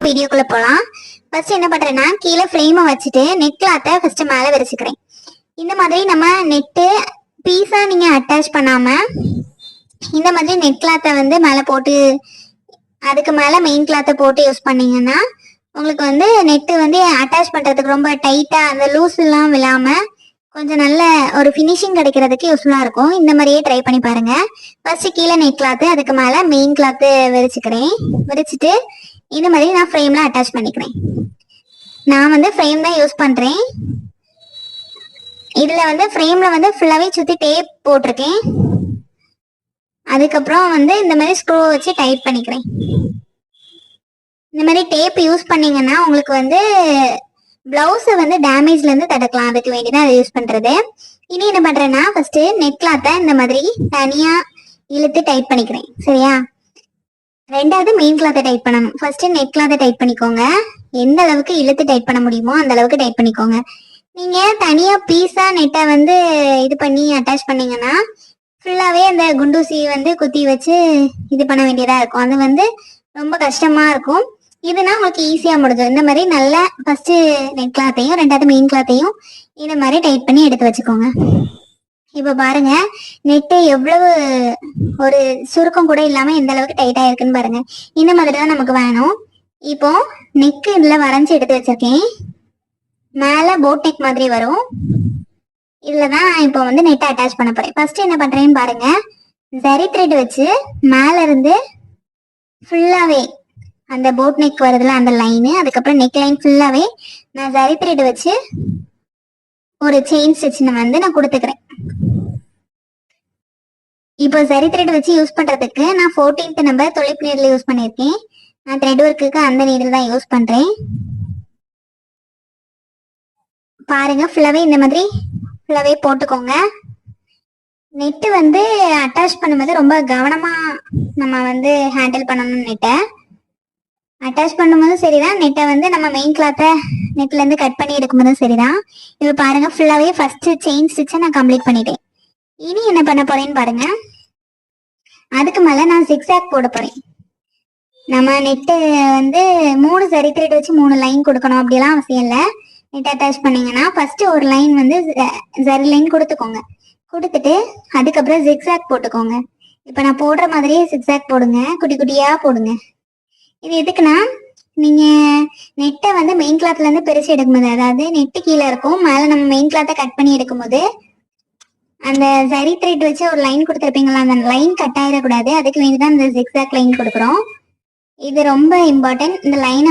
வீடியோக்குள்ள போலாம். ஃபர்ஸ்ட் என்ன பண்றேன்னா கீழே ஃப்ரேமை வச்சுட்டு நெட் கிளாத்தை ஃபர்ஸ்ட் மேலே விரிச்சுக்கிறேன். இந்த மாதிரி நம்ம நெட்டு பீஸா நீங்க அட்டாச் பண்ணாம இந்த மாதிரி நெட் கிளாத்தை வந்து மேலே போட்டு அதுக்கு மேலே மெயின் கிளாத்தை போட்டு யூஸ் பண்ணீங்கன்னா உங்களுக்கு வந்து நெட்டு வந்து அட்டாச் பண்றதுக்கு ரொம்ப டைட்டா அந்த லூஸ் எல்லாம் விழாம கொஞ்சம் நல்ல ஒரு ஃபினிஷிங் கிடைக்கிறதுக்கு யூஸ்ஃபுல்லா இருக்கும். இந்த மாதிரியே ட்ரை பண்ணி பாருங்க. ஃபர்ஸ்ட் கீழே நெட் கிளாத்து அதுக்கு மேலே மெயின் கிளாத்து விரிச்சுக்கிறேன். விரிச்சிட்டு இந்த மாதிரி நான் ஃப்ரேம்ல அட்டாச் பண்ணிக்கிறேன். நான் வந்து ஃப்ரேம் தான் யூஸ் பண்றேன். இதுல வந்து ஃப்ரேம்ல வந்து ஃபுல்லாவே சுத்தி டேப் போட்டிருக்கேன். அதுக்கப்புறம் வந்து இந்த மாதிரி ஸ்க்ரூ வச்சு டைட் பண்ணிக்கிறேன். இந்த மாதிரி டேப் யூஸ் பண்ணீங்கன்னா உங்களுக்கு வந்து பிளவுஸை வந்து டேமேஜ்ல இருந்து தடுக்கலாம். அதுக்கு வேண்டிதான் அதை யூஸ் பண்றது. இனி என்ன பண்றேன்னா ஃபர்ஸ்ட் நெட் கிளாத்தை இந்த மாதிரி தனியா இழுத்து டைட் பண்ணிக்கிறேன். சரியா? ரெண்டாவது மெயின் கிளாத்தை டைட் பண்ணணும். ஃபர்ஸ்ட் நெட் கிளாத்தை டைட் பண்ணிக்கோங்க. எந்த அளவுக்கு இழுத்து டைட் பண்ண முடியுமோ அந்த அளவுக்கு டைட் பண்ணிக்கோங்க. நீங்க தனியா பீஸா நெட்டை வந்து இது பண்ணி அட்டாச் பண்ணீங்கன்னா ஃபுல்லாவே அந்த குண்டூசி வந்து குத்தி வச்சு இது பண்ண வேண்டியதா இருக்கும். அது வந்து ரொம்ப கஷ்டமா இருக்கும். இதுனா உங்களுக்கு ஈஸியா முடிஞ்சு. இந்த மாதிரி நல்லா ஃபர்ஸ்ட் நெட் கிளாத்தையும் ரெண்டாவது மெயின் கிளாத்தையும் இந்த மாதிரி டைட் பண்ணி எடுத்து வச்சுக்கோங்க. இப்ப பாருங்க நெட்டு எவ்வளவு ஒரு சுருக்கம் கூட இல்லாம எந்த அளவுக்கு டைட்டா இருக்குன்னு பாருங்க. இந்த மாதிரி தான் நமக்கு வேணும். இப்போ நெக் இதுல வரைஞ்சி எடுத்து வச்சிருக்கேன். மேல போட் நெக் மாதிரி வரும். இதுலதான் இப்போ வந்து நெட்டை அட்டாச் பண்ண போறேன். ஃபர்ஸ்ட் என்ன பண்றேன்னு பாருங்க. ஜரி த்ரெட் வச்சு மேல இருந்து ஃபுல்லாவே அந்த போட் நெக் வருதுல அந்த லைனு, அதுக்கப்புறம் நெக் லைன் ஃபுல்லாவே நான் ஜரி த்ரெட் வச்சு ஒரு செயின் ஸ்டிச் வந்து நான் கொடுத்துக்கிறேன். இப்போ ஜரி த்ரெட் வச்சு யூஸ் பண்றதுக்கு நான் 14th நம்பர் தொலைப்பு நீடில் யூஸ் பண்ணியிருக்கேன். நான் த்ரெட் ஒர்க்குக்கு அந்த நீடில் தான் யூஸ் பண்றேன். பாருங்க ஃபுல்லாவே இந்த மாதிரி ஃபுல்லாவே போட்டுக்கோங்க. நெட்டு வந்து அட்டாச் பண்ணும்போது ரொம்ப கவனமா நம்ம வந்து ஹேண்டில் பண்ணணும். நெட்டை அட்டாச் பண்ணும்போது சரிதான், நெட்டை வந்து நம்ம மெயின் கிளாத்தை நெட்ல இருந்து கட் பண்ணி எடுக்கும்போதும் சரிதான். இப்போ பாருங்க ஃபுல்லாவே ஃபர்ஸ்ட் செயின் ஸ்டிச்சை நான் கம்ப்ளீட் பண்ணிட்டேன். இனி என்ன பண்ண போறேன்னு பாருங்க. அதுக்கு மேல நான் ஜிக்ஸாக் போட போறேன். நம்ம நெட்டு வந்து 3 ஜரி த்ரெட் வச்சு 3 லைன் கொடுக்கணும் அப்படிலாம் அவசியம் இல்லை. நெட் அட்டாச் பண்ணீங்கன்னா ஃபர்ஸ்ட் ஒரு லைன் வந்து ஜரி லைன் கொடுத்துக்கோங்க. கொடுத்துட்டு அதுக்கப்புறம் ஜிக்ஸாக் போட்டுக்கோங்க. இப்போ நான் போடுற மாதிரியே ஜிக்ஸாக் போடுங்க, குட்டி குட்டியா போடுங்க. இது எதுக்குன்னா நீங்க நெட்டை வந்து மெயின் கிளாத்ல இருந்து பிரிச்சு எடுக்கும்போது, அதாவது நெட்டு கீழே இருக்கும், மேல நம்ம மெயின் கிளாத்தை கட் பண்ணி எடுக்கும்போது அந்த ஜரி த்ரெட் வச்சு ஒரு லைன் கொடுத்துருப்பீங்களா, அந்த லைன் கட் ஆயிடக்கூடாது. அதுக்கு வேண்டிதான் இந்த ஜிக்ஸாக் லைன் கொடுக்குறோம். இது ரொம்ப இம்பார்ட்டன்ட். இந்த லைன்